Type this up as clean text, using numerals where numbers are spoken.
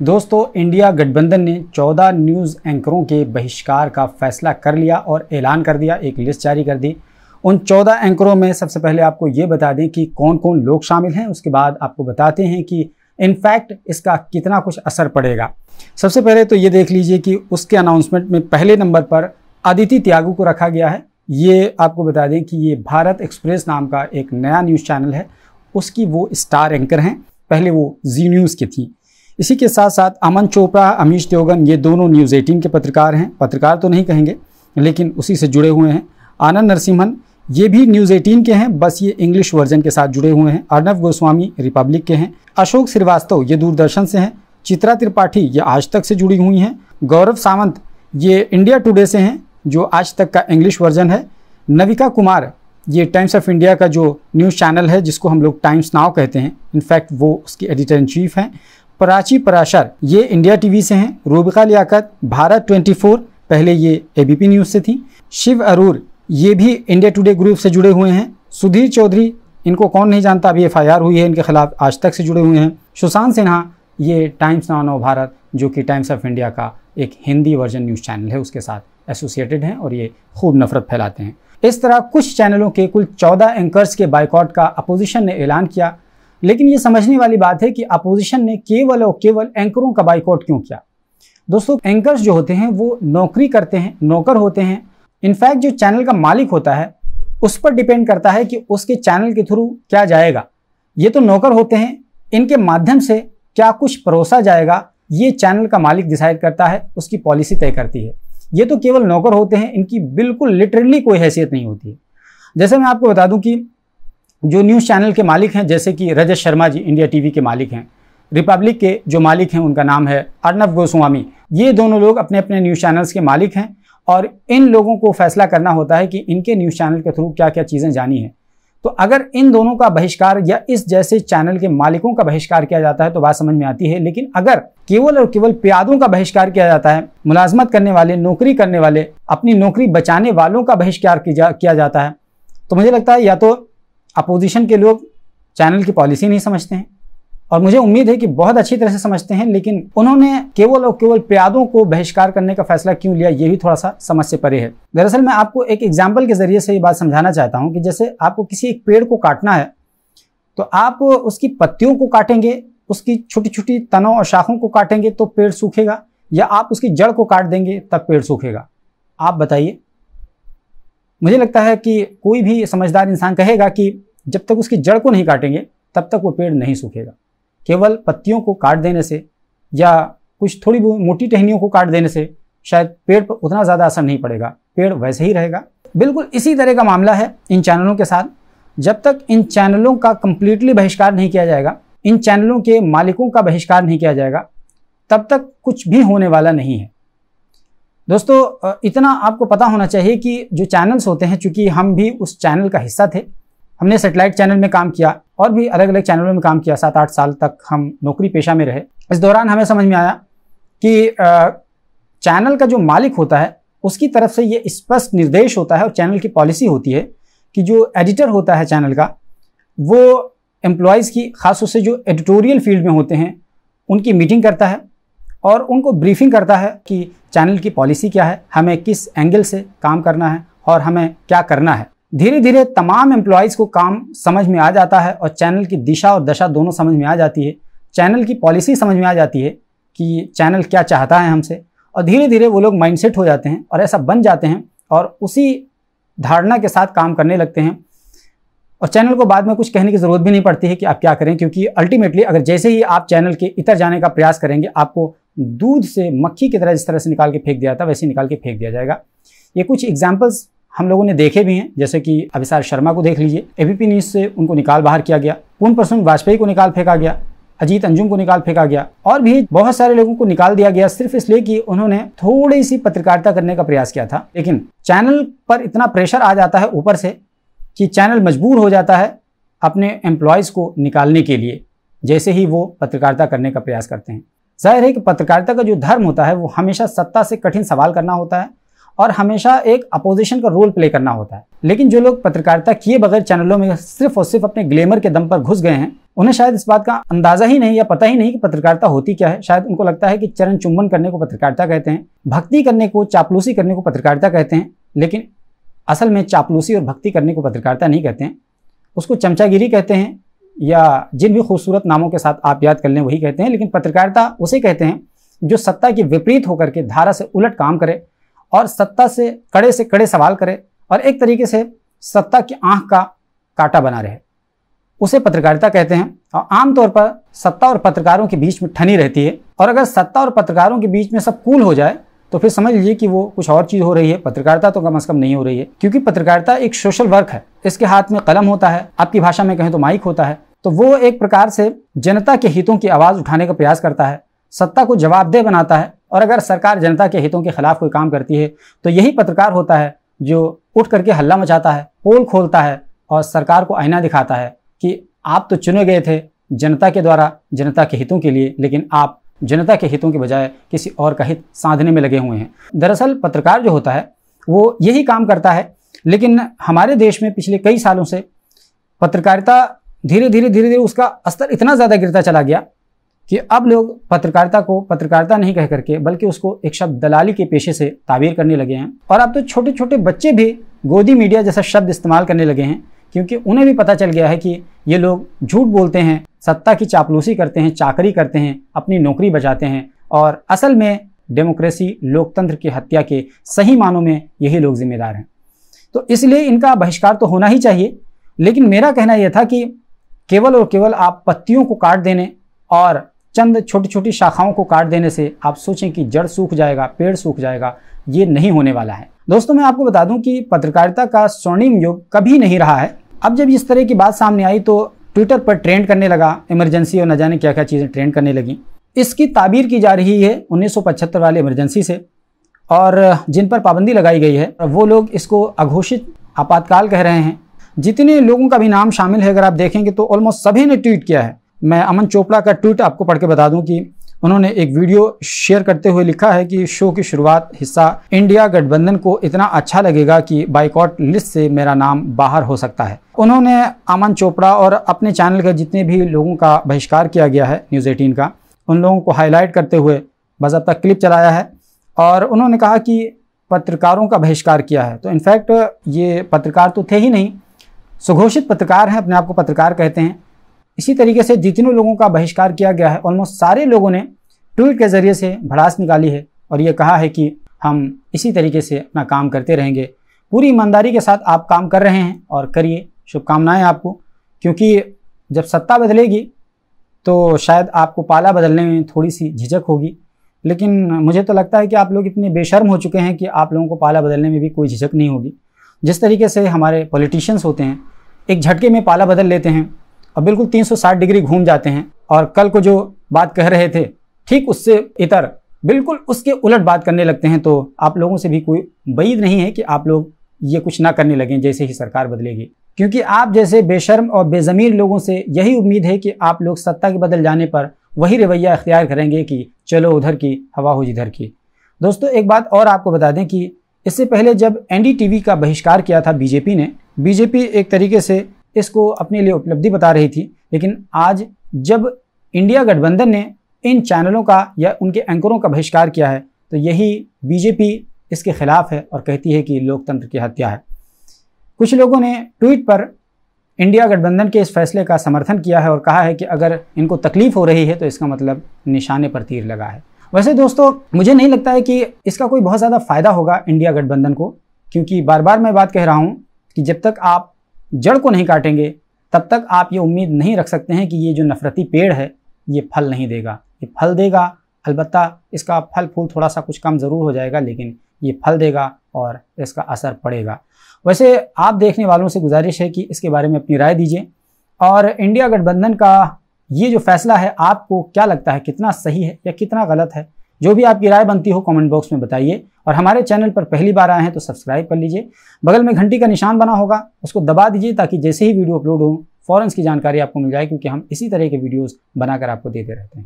दोस्तों, इंडिया गठबंधन ने 14 न्यूज़ एंकरों के बहिष्कार का फैसला कर लिया और ऐलान कर दिया, एक लिस्ट जारी कर दी। उन 14 एंकरों में सबसे पहले आपको ये बता दें कि कौन कौन लोग शामिल हैं, उसके बाद आपको बताते हैं कि इनफैक्ट इसका कितना कुछ असर पड़ेगा। सबसे पहले तो ये देख लीजिए कि उसके अनाउंसमेंट में पहले नंबर पर अदिति त्यागी को रखा गया है। ये आपको बता दें कि ये भारत एक्सप्रेस नाम का एक नया न्यूज़ चैनल है, उसकी वो स्टार एंकर हैं। पहले वो जी न्यूज़ की थी। इसी के साथ साथ अमन चोपड़ा, अमीश देओगन, ये दोनों न्यूज़ 18 के पत्रकार हैं। पत्रकार तो नहीं कहेंगे लेकिन उसी से जुड़े हुए हैं। आनंद नरसिम्हन, ये भी न्यूज़ 18 के हैं, बस ये इंग्लिश वर्जन के साथ जुड़े हुए हैं। अर्नब गोस्वामी रिपब्लिक के हैं। अशोक श्रीवास्तव ये दूरदर्शन से हैं। चित्रा त्रिपाठी ये आज तक से जुड़ी हुई हैं। गौरव सावंत ये इंडिया टुडे से हैं, जो आज तक का इंग्लिश वर्जन है। नविका कुमार ये टाइम्स ऑफ इंडिया का जो न्यूज़ चैनल है, जिसको हम लोग टाइम्स नाउ कहते हैं, इनफैक्ट वो उसकी एडिटर इन चीफ हैं। प्राची पराशर ये इंडिया टीवी से हैं। रूबिका लियाकत भारत 24, पहले ये एबीपी न्यूज़ से थी। शिव अरोर ये भी इंडिया टुडे ग्रुप से जुड़े हुए हैं। सुधीर चौधरी, इनको कौन नहीं जानता, अभी एफआईआर हुई है इनके खिलाफ, आज तक से जुड़े हुए हैं। सुशांत सिन्हा ये टाइम्स नाउ नव भारत, जो कि टाइम्स ऑफ इंडिया का एक हिंदी वर्जन न्यूज़ चैनल है, उसके साथ एसोसिएटेड हैं और ये खूब नफरत फैलाते हैं। इस तरह कुछ चैनलों के कुल 14 एंकर्स के बाइकआउट का अपोजिशन ने ऐलान किया। लेकिन ये समझने वाली बात है कि अपोजिशन ने केवल और केवल एंकरों का बाइकआउट क्यों किया। दोस्तों, एंकर्स जो होते हैं वो नौकरी करते हैं, नौकर होते हैं। इनफैक्ट जो चैनल का मालिक होता है उस पर डिपेंड करता है कि उसके चैनल के थ्रू क्या जाएगा। ये तो नौकर होते हैं, इनके माध्यम से क्या कुछ परोसा जाएगा ये चैनल का मालिक डिसाइड करता है, उसकी पॉलिसी तय करती है। ये तो केवल नौकर होते हैं, इनकी बिल्कुल लिटरली कोई हैसियत नहीं होती है। जैसे मैं आपको बता दूं कि जो न्यूज़ चैनल के मालिक हैं, जैसे कि रजत शर्मा जी इंडिया टीवी के मालिक हैं, रिपब्लिक के जो मालिक हैं उनका नाम है अर्नब गोस्वामी, ये दोनों लोग अपने अपने न्यूज़ चैनल्स के मालिक हैं और इन लोगों को फैसला करना होता है कि इनके न्यूज़ चैनल के थ्रू क्या क्या चीज़ें जानी हैं। तो अगर इन दोनों का बहिष्कार या इस जैसे चैनल के मालिकों का बहिष्कार किया जाता है तो बात समझ में आती है। लेकिन अगर केवल और केवल प्यादों का बहिष्कार किया जाता है, मुलाजमत करने वाले, नौकरी करने वाले, अपनी नौकरी बचाने वालों का बहिष्कार किया जाता है, तो मुझे लगता है या तो अपोजिशन के लोग चैनल की पॉलिसी नहीं समझते हैं, और मुझे उम्मीद है कि बहुत अच्छी तरह से समझते हैं, लेकिन उन्होंने केवल और केवल प्यादों को बहिष्कार करने का फैसला क्यों लिया, ये भी थोड़ा सा समझ से परे है। दरअसल मैं आपको एक एग्जाम्पल के जरिए से ये बात समझाना चाहता हूँ कि जैसे आपको किसी एक पेड़ को काटना है तो आप उसकी पत्तियों को काटेंगे, उसकी छोटी छोटी तनों और शाखों को काटेंगे तो पेड़ सूखेगा, या आप उसकी जड़ को काट देंगे तब पेड़ सूखेगा? आप बताइए। मुझे लगता है कि कोई भी समझदार इंसान कहेगा कि जब तक उसकी जड़ को नहीं काटेंगे तब तक वो पेड़ नहीं सूखेगा। केवल पत्तियों को काट देने से या कुछ थोड़ी मोटी टहनियों को काट देने से शायद पेड़ पर उतना ज़्यादा असर नहीं पड़ेगा, पेड़ वैसे ही रहेगा। बिल्कुल इसी तरह का मामला है इन चैनलों के साथ। जब तक इन चैनलों का कंप्लीटली बहिष्कार नहीं किया जाएगा, इन चैनलों के मालिकों का बहिष्कार नहीं किया जाएगा, तब तक कुछ भी होने वाला नहीं है। दोस्तों, इतना आपको पता होना चाहिए कि जो चैनल्स होते हैं, चूँकि हम भी उस चैनल का हिस्सा थे, हमने सेटेलाइट चैनल में काम किया और भी अलग अलग चैनलों में काम किया, 7-8 साल तक हम नौकरी पेशा में रहे। इस दौरान हमें समझ में आया कि चैनल का जो मालिक होता है उसकी तरफ से ये स्पष्ट निर्देश होता है और चैनल की पॉलिसी होती है कि जो एडिटर होता है चैनल का, वो एम्प्लॉयज़ की, खासतौर से जो एडिटोरियल फील्ड में होते हैं, उनकी मीटिंग करता है और उनको ब्रीफिंग करता है कि चैनल की पॉलिसी क्या है, हमें किस एंगल से काम करना है और हमें क्या करना है। धीरे धीरे तमाम एम्प्लॉयज़ को काम समझ में आ जाता है और चैनल की दिशा और दशा दोनों समझ में आ जाती है। चैनल की पॉलिसी समझ में आ जाती है कि चैनल क्या चाहता है हमसे, और धीरे धीरे वो लोग माइंडसेट हो जाते हैं और ऐसा बन जाते हैं और उसी धारणा के साथ काम करने लगते हैं। और चैनल को बाद में कुछ कहने की ज़रूरत भी नहीं पड़ती है कि आप क्या करें, क्योंकि अल्टीमेटली अगर जैसे ही आप चैनल के इतर जाने का प्रयास करेंगे, आपको दूध से मक्खी की तरह जिस तरह से निकाल के फेंक दिया था वैसे निकाल के फेंक दिया जाएगा। ये कुछ एग्जाम्पल्स हम लोगों ने देखे भी हैं, जैसे कि अभिसार शर्मा को देख लीजिए, एबीपी न्यूज़ से उनको निकाल बाहर किया गया, पूर्ण प्रसून वाजपेयी को निकाल फेंका गया, अजीत अंजुम को निकाल फेंका गया, और भी बहुत सारे लोगों को निकाल दिया गया सिर्फ इसलिए कि उन्होंने थोड़ी सी पत्रकारिता करने का प्रयास किया था। लेकिन चैनल पर इतना प्रेशर आ जाता है ऊपर से कि चैनल मजबूर हो जाता है अपने एम्प्लॉयज़ को निकालने के लिए, जैसे ही वो पत्रकारिता करने का प्रयास करते हैं। जाहिर है कि पत्रकारिता का जो धर्म होता है वो हमेशा सत्ता से कठिन सवाल करना होता है और हमेशा एक अपोजिशन का रोल प्ले करना होता है। लेकिन जो लोग पत्रकारिता किए बगैर चैनलों में सिर्फ और सिर्फ अपने ग्लैमर के दम पर घुस गए हैं, उन्हें शायद इस बात का अंदाजा ही नहीं या पता ही नहीं कि पत्रकारिता होती क्या है। शायद उनको लगता है कि चरण चुंबन करने को पत्रकारिता कहते हैं, भक्ति करने को, चापलूसी करने को पत्रकारिता कहते हैं। लेकिन असल में चापलूसी और भक्ति करने को पत्रकारिता नहीं कहते हैं, उसको चमचागिरी कहते हैं, या जिन भी खूबसूरत नामों के साथ आप याद कर लें वही कहते हैं। लेकिन पत्रकारिता उसे कहते हैं जो सत्ता के विपरीत होकर के धारा से उलट काम करे और सत्ता से कड़े सवाल करे और एक तरीके से सत्ता की आंख का कांटा बना रहे, उसे पत्रकारिता कहते हैं। और आमतौर पर सत्ता और पत्रकारों के बीच में ठनी रहती है, और अगर सत्ता और पत्रकारों के बीच में सब कूल हो जाए तो फिर समझ लीजिए कि वो कुछ और चीज़ हो रही है, पत्रकारिता तो कम से कम नहीं हो रही है। क्योंकि पत्रकारिता एक सोशल वर्क है, इसके हाथ में कलम होता है, आपकी भाषा में कहें तो माइक होता है। तो वो एक प्रकार से जनता के हितों की आवाज़ उठाने का प्रयास करता है, सत्ता को जवाबदेह बनाता है। और अगर सरकार जनता के हितों के खिलाफ कोई काम करती है तो यही पत्रकार होता है जो उठ करके हल्ला मचाता है, पोल खोलता है और सरकार को आईना दिखाता है कि आप तो चुने गए थे जनता के द्वारा, जनता के हितों के लिए, लेकिन आप जनता के हितों के बजाय किसी और का हित साधने में लगे हुए हैं। दरअसल पत्रकार जो होता है वो यही काम करता है। लेकिन हमारे देश में पिछले कई सालों से पत्रकारिता धीरे धीरे उसका स्तर इतना ज़्यादा गिरता चला गया कि अब लोग पत्रकारिता को पत्रकारिता नहीं कह करके बल्कि उसको एक शब्द दलाली के पेशे से ताबीर करने लगे हैं। और अब तो छोटे छोटे बच्चे भी गोदी मीडिया जैसा शब्द इस्तेमाल करने लगे हैं, क्योंकि उन्हें भी पता चल गया है कि ये लोग झूठ बोलते हैं, सत्ता की चापलूसी करते हैं, चाकरी करते हैं, अपनी नौकरी बचाते हैं, और असल में डेमोक्रेसी, लोकतंत्र की हत्या के सही मानों में यही लोग जिम्मेदार हैं। तो इसलिए इनका बहिष्कार तो होना ही चाहिए। लेकिन मेरा कहना यह था कि केवल और केवल आप पत्तियों को काट देने और चंद छोटी छोटी शाखाओं को काट देने से आप सोचें कि जड़ सूख जाएगा, पेड़ सूख जाएगा, ये नहीं होने वाला है। दोस्तों, मैं आपको बता दूं कि पत्रकारिता का स्वर्णिम युग कभी नहीं रहा है। अब जब इस तरह की बात सामने आई तो ट्विटर पर ट्रेंड करने लगा, इमरजेंसी और न जाने क्या क्या चीज़ें ट्रेंड करने लगी। इसकी ताबीर की जा रही है 1975 वाले इमरजेंसी से, और जिन पर पाबंदी लगाई गई है वो लोग इसको अघोषित आपातकाल कह रहे हैं। जितने लोगों का भी नाम शामिल है अगर आप देखेंगे तो ऑलमोस्ट सभी ने ट्वीट किया है। मैं अमन चोपड़ा का ट्वीट आपको पढ़ के बता दूं कि उन्होंने एक वीडियो शेयर करते हुए लिखा है कि शो की शुरुआत हिस्सा इंडिया गठबंधन को इतना अच्छा लगेगा कि बाइकॉट लिस्ट से मेरा नाम बाहर हो सकता है। उन्होंने अमन चोपड़ा और अपने चैनल के जितने भी लोगों का बहिष्कार किया गया है न्यूज़ 18 का, उन लोगों को हाईलाइट करते हुए बाज़ाब्ता क्लिप चलाया है और उन्होंने कहा कि पत्रकारों का बहिष्कार किया है। तो इनफैक्ट ये पत्रकार तो थे ही नहीं, सुघोषित पत्रकार हैं, अपने आप को पत्रकार कहते हैं। इसी तरीके से जितने लोगों का बहिष्कार किया गया है ऑलमोस्ट सारे लोगों ने ट्वीट के ज़रिए से भड़ास निकाली है और ये कहा है कि हम इसी तरीके से अपना काम करते रहेंगे। पूरी ईमानदारी के साथ आप काम कर रहे हैं और करिए, शुभकामनाएं आपको, क्योंकि जब सत्ता बदलेगी तो शायद आपको पाला बदलने में थोड़ी सी झिझक होगी। लेकिन मुझे तो लगता है कि आप लोग इतने बेशर्म हो चुके हैं कि आप लोगों को पाला बदलने में भी कोई झिझक नहीं होगी। जिस तरीके से हमारे पॉलिटिशियंस होते हैं, एक झटके में पाला बदल लेते हैं और बिल्कुल 360 डिग्री घूम जाते हैं, और कल को जो बात कह रहे थे ठीक उससे इतर बिल्कुल उसके उलट बात करने लगते हैं। तो आप लोगों से भी कोई उम्मीद नहीं है कि आप लोग ये कुछ ना करने लगें जैसे ही सरकार बदलेगी, क्योंकि आप जैसे बेशर्म और बेज़मीर लोगों से यही उम्मीद है कि आप लोग सत्ता के बदल जाने पर वही रवैया इख्तियार करेंगे कि चलो उधर की हवा हो जिधर की। दोस्तों, एक बात और आपको बता दें कि इससे पहले जब एनडीटीवी का बहिष्कार किया था बीजेपी ने, बीजेपी एक तरीके से इसको अपने लिए उपलब्धि बता रही थी, लेकिन आज जब इंडिया गठबंधन ने इन चैनलों का या उनके एंकरों का बहिष्कार किया है तो यही बीजेपी इसके खिलाफ है और कहती है कि लोकतंत्र की हत्या है। कुछ लोगों ने ट्वीट पर इंडिया गठबंधन के इस फैसले का समर्थन किया है और कहा है कि अगर इनको तकलीफ हो रही है तो इसका मतलब निशाने पर तीर लगा है। वैसे दोस्तों, मुझे नहीं लगता है कि इसका कोई बहुत ज़्यादा फ़ायदा होगा इंडिया गठबंधन को, क्योंकि बार बार मैं बात कह रहा हूँ कि जब तक आप जड़ को नहीं काटेंगे तब तक आप ये उम्मीद नहीं रख सकते हैं कि ये जो नफरती पेड़ है ये फल नहीं देगा। ये फल देगा, अलबत्ता इसका फल फूल थोड़ा सा कुछ कम ज़रूर हो जाएगा, लेकिन ये फल देगा और इसका असर पड़ेगा। वैसे आप देखने वालों से गुजारिश है कि इसके बारे में अपनी राय दीजिए, और इंडिया गठबंधन का ये जो फैसला है आपको क्या लगता है, कितना सही है या कितना गलत है? जो भी आपकी राय बनती हो कमेंट बॉक्स में बताइए, और हमारे चैनल पर पहली बार आए हैं तो सब्सक्राइब कर लीजिए। बगल में घंटी का निशान बना होगा, उसको दबा दीजिए ताकि जैसे ही वीडियो अपलोड हो फ़ौरन इसकी जानकारी आपको मिल जाए, क्योंकि हम इसी तरह के वीडियोस बनाकर आपको देते रहते हैं।